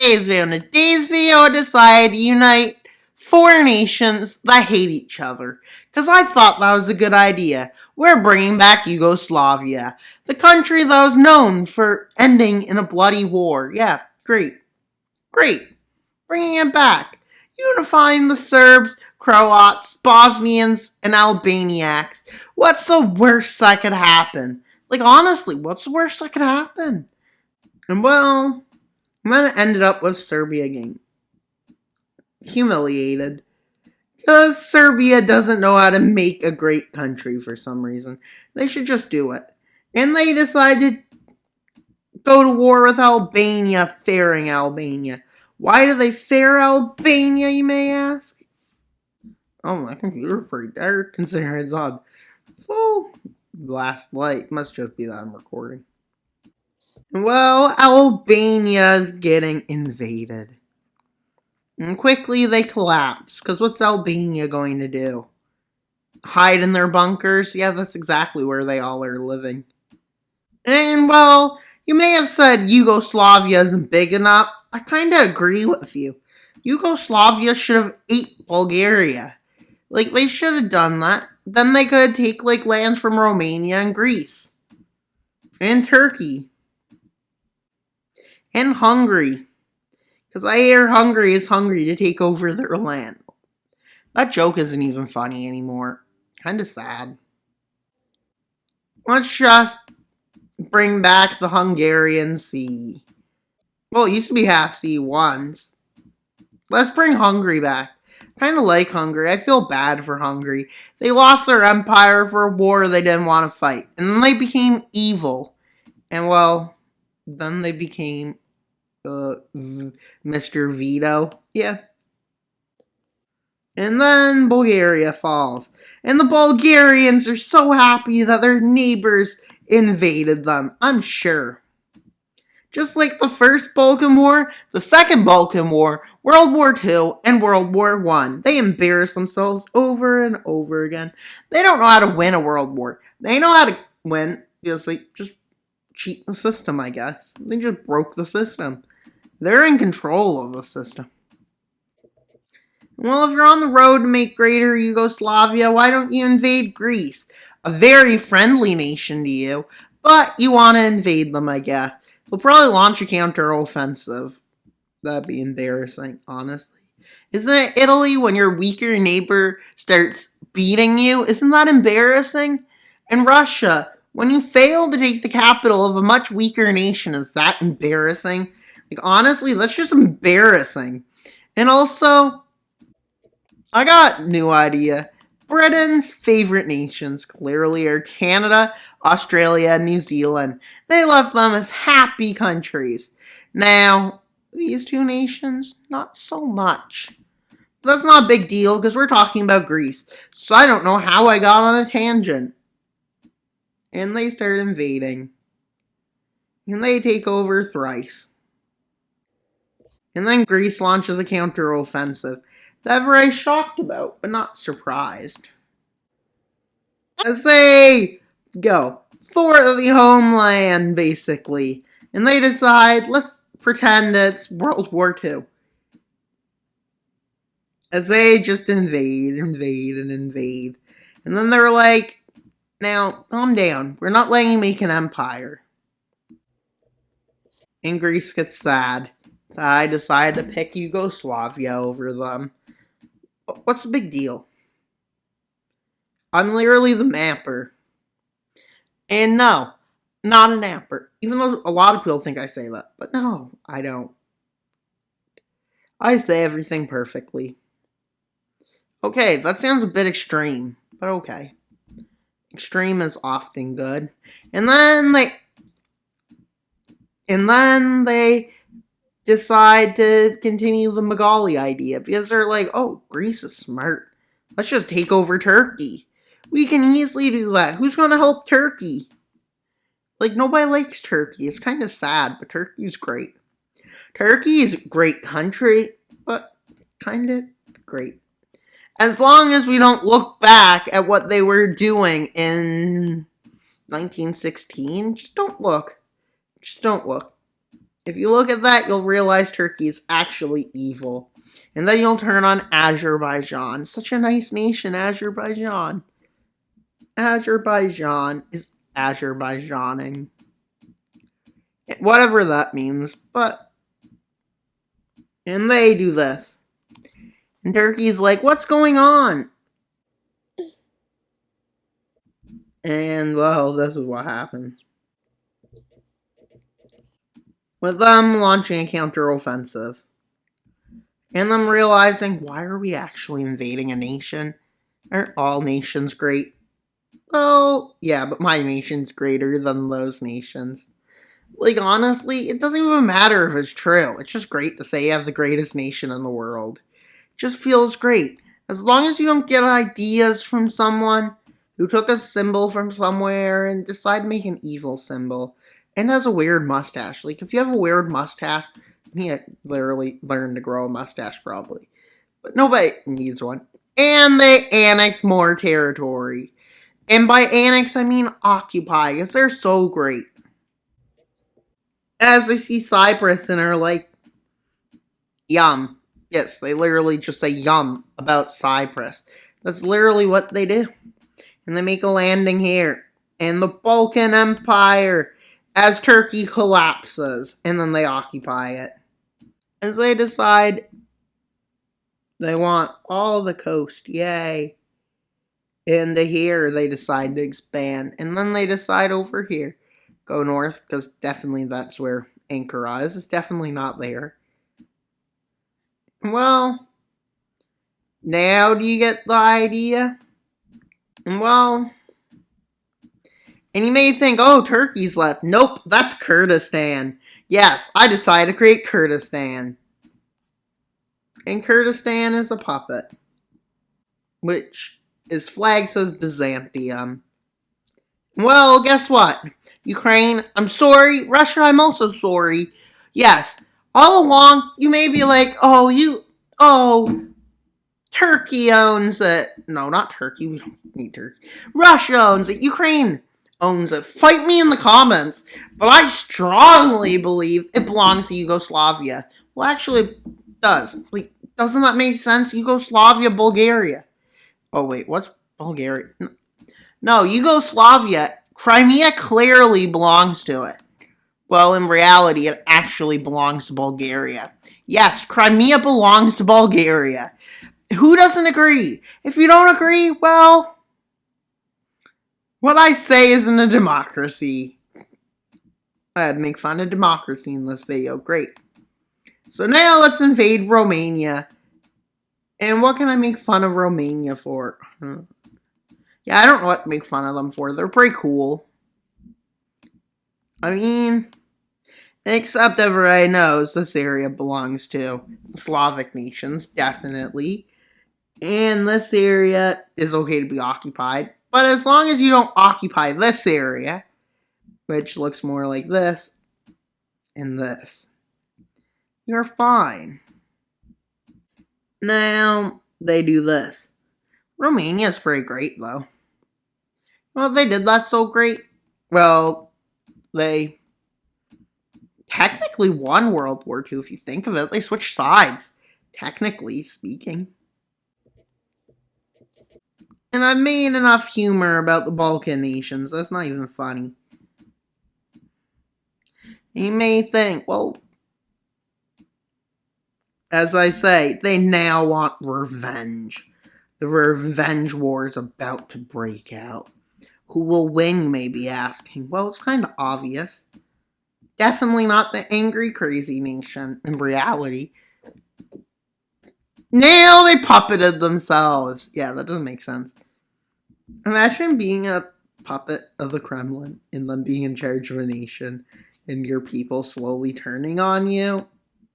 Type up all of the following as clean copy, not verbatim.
Today's video. In today's video, I decided to unite four nations that hate each other. Because I thought that was a good idea. We're bringing back Yugoslavia. The country that was known for ending in a bloody war. Yeah, great. Great. Bringing it back. Unifying the Serbs, Croats, Bosnians, and Albaniacs. What's the worst that could happen? Like, honestly, what's the worst that could happen? And well, I'm gonna end up with Serbia getting humiliated. Because Serbia doesn't know how to make a great country for some reason. They should just do it. And they decided to go to war with Albania, fairing Albania. Why do they fare Albania, you may ask? Oh, my computer's pretty dark considering it's on full blast light. Must just be that I'm recording. Well, Albania's getting invaded. And quickly they collapse. Because what's Albania going to do? Hide in their bunkers? Yeah, that's exactly where they all are living. And well, you may have said Yugoslavia isn't big enough. I kind of agree with you. Yugoslavia should have ate Bulgaria. Like, they should have done that. Then they could take, like, lands from Romania and Greece. And Turkey. And Hungary. Because I hear Hungary is hungry to take over their land. That joke isn't even funny anymore. Kinda sad. Let's just bring back the Hungarian Sea. Well, it used to be half sea once. Let's bring Hungary back. Kinda like Hungary. I feel bad for Hungary. They lost their empire for a war they didn't want to fight. And then they became evil. And well, then they became Mr. Veto. Yeah. And then Bulgaria falls. And the Bulgarians are so happy that their neighbors invaded them. I'm sure. Just like the First Balkan War, the Second Balkan War, World War II, and World War I. They embarrass themselves over and over again. They don't know how to win a world war. They know how to win because they just cheat the system, I guess. They just broke the system. They're in control of the system. Well, if you're on the road to make greater Yugoslavia, why don't you invade Greece? A very friendly nation to you, but you want to invade them, I guess. They'll probably launch a counter-offensive. That'd be embarrassing, honestly. Isn't it Italy when your weaker neighbor starts beating you? Isn't that embarrassing? And Russia, when you fail to take the capital of a much weaker nation, is that embarrassing? Like, honestly, that's just embarrassing. And also, I got a new idea. Britain's favorite nations clearly are Canada, Australia, and New Zealand. They left them as happy countries. Now, these two nations, not so much. But that's not a big deal because we're talking about Greece. So I don't know how I got on a tangent. And they start invading. And they take over thrice. And then Greece launches a counter-offensive that I'm very shocked about, but not surprised. As they go for the homeland, basically. And they decide, let's pretend it's World War II. As they just invade. And then they're like, now, calm down. We're not letting you make an empire. And Greece gets sad. I decided to pick Yugoslavia over them. What's the big deal? I'm literally the mapper. And no, not an napper. Even though a lot of people think I say that. But no, I don't. I say everything perfectly. Okay, that sounds a bit extreme. But okay. Extreme is often good. And then they decide to continue the Magali idea because they're like, oh, Greece is smart. Let's just take over Turkey. We can easily do that. Who's going to help Turkey? Like, nobody likes Turkey. It's kind of sad, but Turkey's great. Turkey is a great country, but kind of great. As long as we don't look back at what they were doing in 1916, just don't look. Just don't look. If you look at that, you'll realize Turkey is actually evil. And then you'll turn on Azerbaijan. Such a nice nation, Azerbaijan. Azerbaijan is Azerbaijaning. Whatever that means, but... And they do this. And Turkey's like, what's going on? And, well, this is what happens. With them launching a counteroffensive. And them realizing, why are we actually invading a nation? Aren't all nations great? Oh, yeah, but my nation's greater than those nations. Like, honestly, it doesn't even matter if it's true. It's just great to say you have the greatest nation in the world. It just feels great. As long as you don't get ideas from someone who took a symbol from somewhere and decided to make an evil symbol and has a weird mustache. Like, if you have a weird mustache, you literally learn to grow a mustache, probably. But nobody needs one. And they annex more territory. And by annex, I mean occupy, because they're so great. As they see Cyprus and are like, yum. Yes, they literally just say yum about Cyprus. That's literally what they do. And they make a landing here. And the Balkan Empire, as Turkey collapses, and then they occupy it. As they decide they want all the coast, yay. And here they decide to expand. And then they decide over here, go north, because definitely that's where Ankara is. It's definitely not there. Well, now do you get the idea? Well, and you may think, oh, Turkey's left. Nope, that's Kurdistan. Yes, I decided to create Kurdistan. And Kurdistan is a puppet, which his flag says Byzantium. Well, guess what? Ukraine, I'm sorry. Russia, I'm also sorry. Yes, all along, you may be like, Turkey owns it. No, not Turkey. We don't need Turkey. Russia owns it. Ukraine owns it. Fight me in the comments. But I strongly believe it belongs to Yugoslavia. Well, actually, it does. Like, doesn't that make sense? Yugoslavia, Bulgaria. Oh, wait, what's Bulgaria? No, Yugoslavia. Crimea clearly belongs to it. Well, in reality, it actually belongs to Bulgaria. Yes, Crimea belongs to Bulgaria. Who doesn't agree? If you don't agree, well, what I say isn't a democracy. I'd make fun of democracy in this video. Great. So now let's invade Romania. And what can I make fun of Romania for? Yeah, I don't know what to make fun of them for. They're pretty cool. I mean, except everybody knows this area belongs to Slavic nations, definitely. And this area is okay to be occupied. But as long as you don't occupy this area, which looks more like this and this, you're fine. Now, they do this. Romania's pretty great, though. Well, they did that so great. Well, they technically won World War II, if you think of it. They switched sides, technically speaking. And I've made enough humor about the Balkan nations. That's not even funny. You may think, well, as I say, they now want revenge. The revenge war is about to break out. Who will win, you may be asking? Well, it's kind of obvious. Definitely not the angry, crazy nation in reality. Now they puppeted themselves. Yeah, that doesn't make sense. Imagine being a puppet of the Kremlin and them being in charge of a nation and your people slowly turning on you.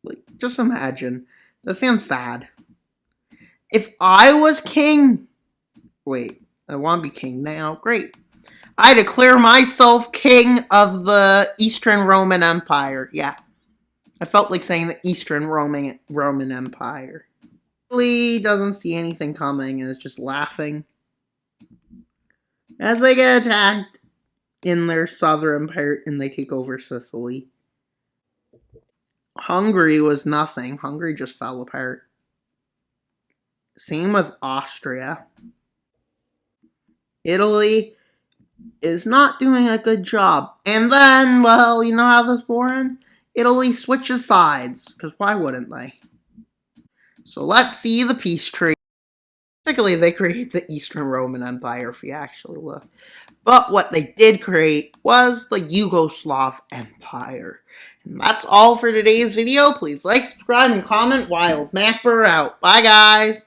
Like, just imagine. That sounds sad. If I was king... Wait, I want to be king now? Great. I declare myself king of the Eastern Roman Empire. Yeah. I felt like saying the Eastern Roman Empire. Lee doesn't see anything coming and is just laughing. As they get attacked in their southern part and they take over Sicily. Hungary was nothing. Hungary just fell apart. Same with Austria. Italy is not doing a good job. And then, well, you know how this war ends? Italy switches sides, because why wouldn't they? So let's see the peace treaty. Basically, they create the Eastern Roman Empire, if you actually look. But what they did create was the Yugoslav Empire. And that's all for today's video. Please like, subscribe, and comment. Wild Mapper out. Bye, guys.